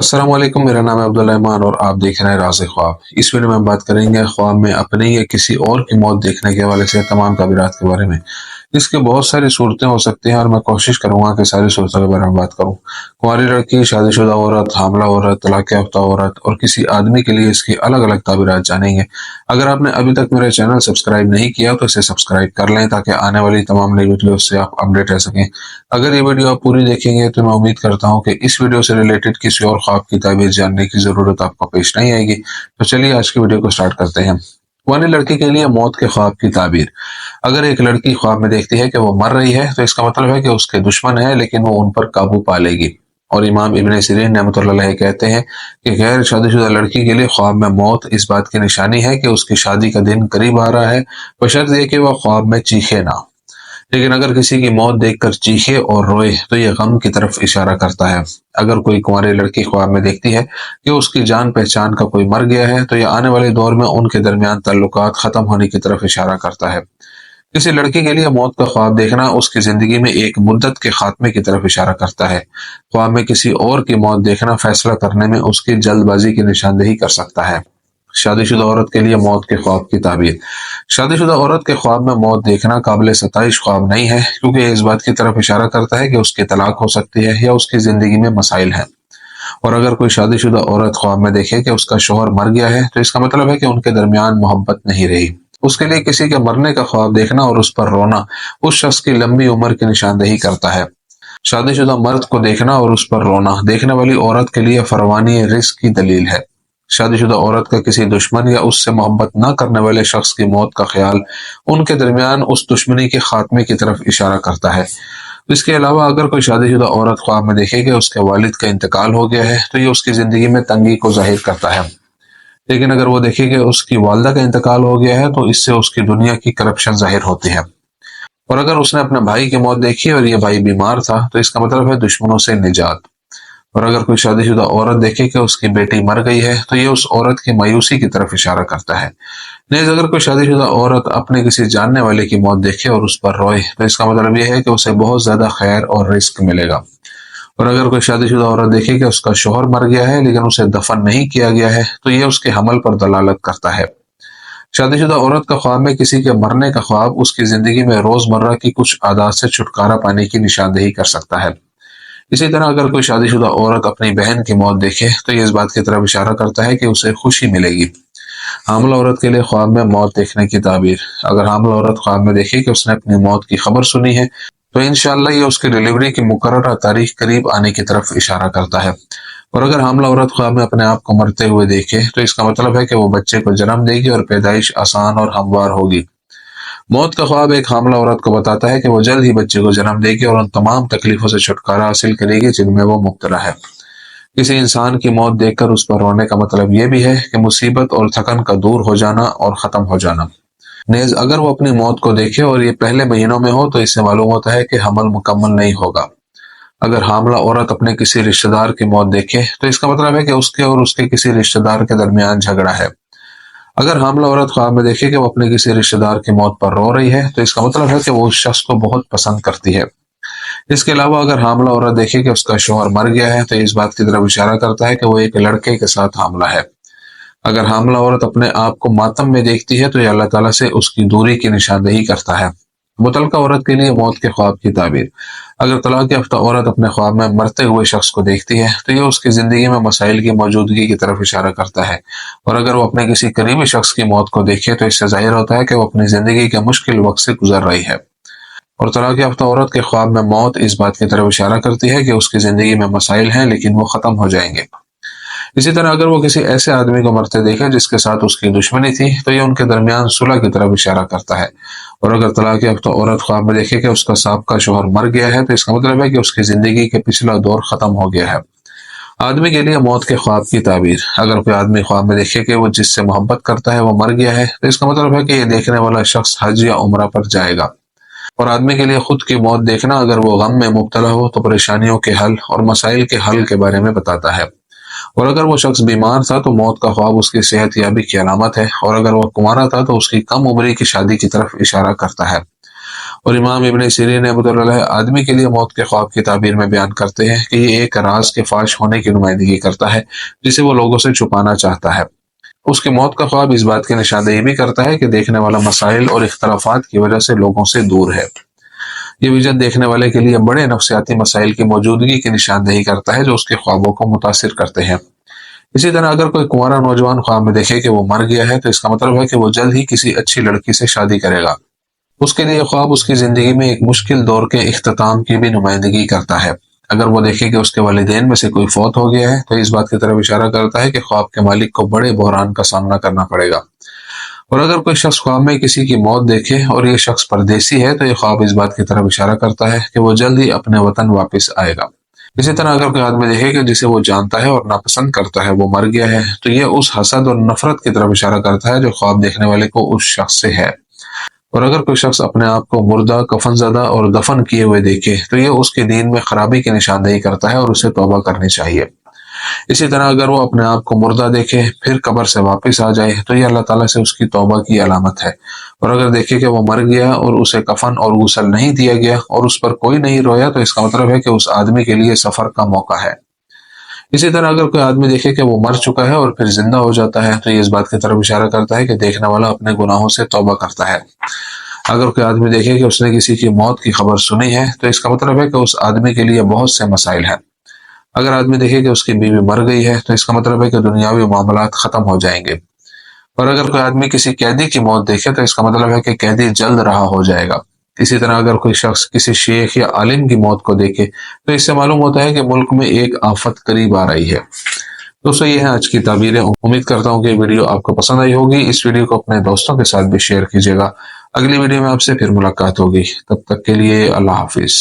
अस्सलाम वालेकुम। मेरा नाम है अब्दुल रहमान और आप देख रहे हैं राज़ ख्वाब। इस वीडियो में हम बात करेंगे ख्वाब में अपनी या किसी और की मौत देखने के हवाले से तमाम ताबीरात के बारे में। इसकी बहुत सारी सूरतें हो सकती हैं और मैं कोशिश करूंगा कि सारी सूरतों के बारे में बात करूं। कुंवारी लड़की, शादीशुदा औरत, हामला औरत, तलाक याफ्ता औरत और किसी आदमी के लिए इसकी अलग अलग ताबीरात जानेंगे। अगर आपने अभी तक मेरा चैनल सब्सक्राइब नहीं किया तो इसे सब्सक्राइब कर लें ताकि आने वाली तमाम नई वीडियो से आप अपडेट रह सकें। अगर ये वीडियो आप पूरी देखेंगे तो मैं उम्मीद करता हूँ कि इस वीडियो से रिलेटेड किसी और ख्वाब की ताबीर जानने की जरूरत आपको पेश नहीं आएगी। तो चलिए आज की वीडियो को स्टार्ट करते हैं। कुंवारी लड़की के लिए मौत के ख्वाब की ताबीर। अगर एक लड़की ख्वाब में देखती है कि वो मर रही है तो इसका मतलब है कि उसके दुश्मन है लेकिन वो उन पर काबू पा लेगी। और इमाम इब्ने सिरीन रहमतुल्लाह अलैह कहते हैं कि गैर शादीशुदा लड़की के लिए ख्वाब में मौत इस बात की निशानी है कि उसकी शादी का दिन करीब आ रहा है, बशर्ते ये कि वह ख्वाब में चीखे ना। लेकिन अगर किसी की मौत देखकर चीखे और रोए तो ये गम की तरफ इशारा करता है। अगर कोई कुंवारी लड़की ख्वाब में देखती है कि उसकी जान पहचान का कोई मर गया है तो यह आने वाले दौर में उनके दरमियान ताल्लुकात खत्म होने की तरफ इशारा करता है। किसी लड़की के लिए मौत का ख्वाब देखना उसकी जिंदगी में एक मुद्दत के खात्मे की तरफ इशारा करता है। ख्वाब में किसी और की मौत देखना फैसला करने में उसकी जल्दबाजी की निशानदेही कर सकता है। शादीशुदा औरत के लिए मौत के ख्वाब की ताबीर। शादीशुदा औरत के ख्वाब में मौत देखना काबिल सताइश ख्वाब नहीं है, क्योंकि यह इस बात की तरफ इशारा करता है कि उसकी तलाक हो सकती है या उसकी जिंदगी में मसाइल हैं। और अगर कोई शादीशुदा औरत ख्वाब में देखे कि उसका शौहर मर गया है तो इसका मतलब है कि उनके दरमियान मोहब्बत नहीं रही। उसके लिए किसी के मरने का ख्वाब देखना और उस पर रोना उस शख्स की लंबी उम्र की निशानदेही करता है। शादीशुदा मर्द को देखना और उस पर रोना देखने वाली औरत के लिए फरवानी रिस्क की दलील है। शादीशुदा औरत का किसी दुश्मन या उससे मोहब्बत न करने वाले शख्स की मौत का ख्याल उनके दरमियान उस दुश्मनी के खात्मे की तरफ इशारा करता है। इसके अलावा अगर कोई शादीशुदा औरत ख्वाब में देखे कि उसके वालिद का इंतकाल हो गया है तो ये उसकी जिंदगी में तंगी को जाहिर करता है। लेकिन अगर वो देखे कि उसकी वालदा का इंतकाल हो गया है तो इससे उसकी दुनिया की करप्शन जाहिर होती है। और अगर उसने अपने भाई की मौत देखी और ये भाई बीमार था तो इसका मतलब है दुश्मनों से निजात। और अगर कोई शादीशुदा औरत देखे कि उसकी बेटी मर गई है तो ये उस औरत की मायूसी की तरफ इशारा करता है। नेज़ अगर कोई शादीशुदा औरत अपने किसी जानने वाले की मौत देखे और उस पर रोए तो इसका मतलब यह है कि उसे बहुत ज्यादा खैर और रिस्क मिलेगा। और अगर कोई शादीशुदा औरत देखे कि उसका शौहर मर गया है लेकिन उसे दफन नहीं किया गया है तो यह उसके हमल पर दलालत करता है। शादीशुदा औरत का ख्वाब में किसी के मरने का ख्वाब उसकी जिंदगी में रोजमर्रा की कुछ आदत से छुटकारा पाने की निशानदेही कर सकता है। इसी तरह अगर कोई शादीशुदा औरत अपनी बहन की मौत देखे तो ये इस बात की तरफ इशारा करता है कि उसे खुशी मिलेगी। हामला औरत के लिए ख्वाब में मौत देखने की ताबीर। अगर हामला औरत ख्वाब में देखे कि उसने अपनी मौत की खबर सुनी है तो इंशाअल्लाह ये उसकी डिलीवरी की मुकर्ररा तारीख करीब आने की तरफ इशारा करता है। और अगर हामला औरत ख्वाब में अपने आप को मरते हुए देखे तो इसका मतलब है कि वो बच्चे को जन्म देगी और पैदाइश आसान और हमवार होगी। मौत का ख्वाब एक हामला औरत को बताता है कि वो जल्द ही बच्चे को जन्म देगी और उन तमाम तकलीफों से छुटकारा हासिल करेगी जिनमें वो मुब्तला है। किसी इंसान की मौत देखकर उस पर रोने का मतलब यह भी है कि मुसीबत और थकन का दूर हो जाना और खत्म हो जाना। नेज अगर वो अपनी मौत को देखे और ये पहले महीनों में हो तो इससे मालूम होता है कि हमल मुकम्मल नहीं होगा। अगर हामला औरत अपने किसी रिश्तेदार की मौत देखे तो इसका मतलब है कि उसके और उसके किसी रिश्तेदार के दरमियान झगड़ा है। अगर हामला औरत ख्वाब में देखे कि वो अपने किसी रिश्तेदार की मौत पर रो रही है तो इसका मतलब है कि वो उस शख्स को बहुत पसंद करती है। इसके अलावा अगर हामला औरत देखे कि उसका शौहर मर गया है तो इस बात की तरफ इशारा करता है कि वो एक लड़के के साथ हामला है। अगर हामला औरत अपने आप को मातम में देखती है तो यह अल्लाह ताला से उसकी दूरी की निशानदेही करता है। मुतलका औरत के लिए मौत के ख्वाब की ताबीर। अगर तलाक याफ्ता औरत अपने ख्वाब में मरते हुए शख्स को देखती है तो यह उसकी जिंदगी में मसाइल की मौजूदगी की तरफ इशारा करता है। और अगर वो अपने किसी करीबी शख्स की मौत को देखे तो इससे जाहिर होता है कि वो अपनी जिंदगी के मुश्किल वक्त से गुजर रही है। और तलाक याफ्ता औरत के ख्वाब में मौत इस बात की तरफ इशारा करती है कि उसकी जिंदगी में मसाइल हैं लेकिन वो खत्म हो जाएंगे। इसी तरह अगर वो किसी ऐसे आदमी को मरते देखे जिसके साथ उसकी दुश्मनी थी तो ये उनके दरमियान सुलह की तरफ इशारा करता है। और अगर तलाक याफ्ता औरत ख्वाब में देखे कि उसका साबका शौहर मर गया है तो इसका मतलब है कि उसकी जिंदगी के पिछला दौर खत्म हो गया है। आदमी के लिए मौत के ख्वाब की ताबीर। अगर कोई आदमी ख्वाब में देखे कि वो जिससे मोहब्बत करता है वो मर गया है तो इसका मतलब है कि ये देखने वाला शख्स हज या उम्रा पर जाएगा। और आदमी के लिए खुद की मौत देखना अगर वो गम में मुब्तला हो तो परेशानियों के हल और मसाइल के हल के बारे में बताता है। और अगर वो शख्स बीमार था तो मौत का ख्वाब उसकी सेहत याबी की अलामत है। और अगर वह कुंवारा था तो उसकी कम उम्री की शादी की तरफ इशारा करता है। اور امام ابن سیرین رحمۃ اللہ علیہ آدمی کے لیے موت کے خواب کی تعبیر میں بیان کرتے ہیں کہ یہ ایک راز کے فاش ہونے کی نمائندگی کرتا ہے جسے وہ لوگوں سے چھپانا چاہتا ہے۔ اس کی موت کا خواب اس بات کی نشاندہی بھی کرتا ہے کہ دیکھنے والا مسائل اور اختلافات کی وجہ سے لوگوں سے دور ہے۔ یہ ویژن دیکھنے والے کے لیے بڑے نفسیاتی مسائل کی موجودگی کی نشاندہی کرتا ہے جو اس کے خوابوں کو متاثر کرتے ہیں۔ اسی طرح اگر کوئی کنوارا نوجوان خواب میں دیکھے کہ وہ مر گیا ہے تو اس کا مطلب ہے کہ وہ جلد ہی کسی اچھی لڑکی سے شادی کرے گا۔ اس کے لیے خواب اس کی زندگی میں ایک مشکل دور کے اختتام کی بھی نمائندگی کرتا ہے۔ اگر وہ دیکھے کہ اس کے والدین میں سے کوئی فوت ہو گیا ہے تو اس بات کی طرف اشارہ کرتا ہے کہ خواب کے مالک کو بڑے بحران کا سامنا کرنا پڑے گا۔ اور اگر کوئی شخص خواب میں کسی کی موت دیکھے اور یہ شخص پردیسی ہے تو یہ خواب اس بات کی طرف اشارہ کرتا ہے کہ وہ جلد ہی اپنے وطن واپس آئے گا۔ اسی طرح اگر کوئی آدمی دیکھے کہ جسے وہ جانتا ہے اور ناپسند کرتا ہے وہ مر گیا ہے تو یہ اس حسد اور نفرت کی طرف اشارہ کرتا ہے جو خواب دیکھنے والے کو اس شخص سے ہے۔ اور اگر کوئی شخص اپنے آپ کو مردہ، کفن زدہ اور دفن کیے ہوئے دیکھے تو یہ اس کے دین میں خرابی کی نشاندہی کرتا ہے اور اسے توبہ کرنی چاہیے۔ اسی طرح اگر وہ اپنے آپ کو مردہ دیکھے پھر قبر سے واپس آ جائے تو یہ اللہ تعالیٰ سے اس کی توبہ کی علامت ہے۔ اور اگر دیکھے کہ وہ مر گیا اور اسے کفن اور غسل نہیں دیا گیا اور اس پر کوئی نہیں رویا تو اس کا مطلب ہے کہ اس آدمی کے لیے سفر کا موقع ہے۔ اسی طرح اگر کوئی آدمی دیکھے کہ وہ مر چکا ہے اور پھر زندہ ہو جاتا ہے تو یہ اس بات کی طرف اشارہ کرتا ہے کہ دیکھنے والا اپنے گناہوں سے توبہ کرتا ہے۔ اگر کوئی آدمی دیکھے کہ اس نے کسی کی موت کی خبر سنی ہے تو اس کا مطلب ہے کہ اس آدمی کے لیے بہت سے مسائل ہیں۔ اگر آدمی دیکھے کہ اس کی بیوی مر گئی ہے تو اس کا مطلب ہے کہ دنیاوی معاملات ختم ہو جائیں گے۔ اور اگر کوئی آدمی کسی قیدی کی موت دیکھے تو اس کا مطلب ہے کہ قیدی جلد رہا ہو جائے گا۔ اسی طرح اگر کوئی شخص کسی شیخ یا عالم کی موت کو دیکھے تو اس سے معلوم ہوتا ہے کہ ملک میں ایک آفت قریب آ رہی ہے۔ دوستو یہ ہے آج کی تعبیریں۔ امید کرتا ہوں کہ ویڈیو آپ کو پسند آئی ہوگی۔ اس ویڈیو کو اپنے دوستوں کے ساتھ بھی شیئر کیجیے گا۔ اگلی ویڈیو میں آپ سے پھر ملاقات ہوگی، تب تک کے لیے اللہ حافظ۔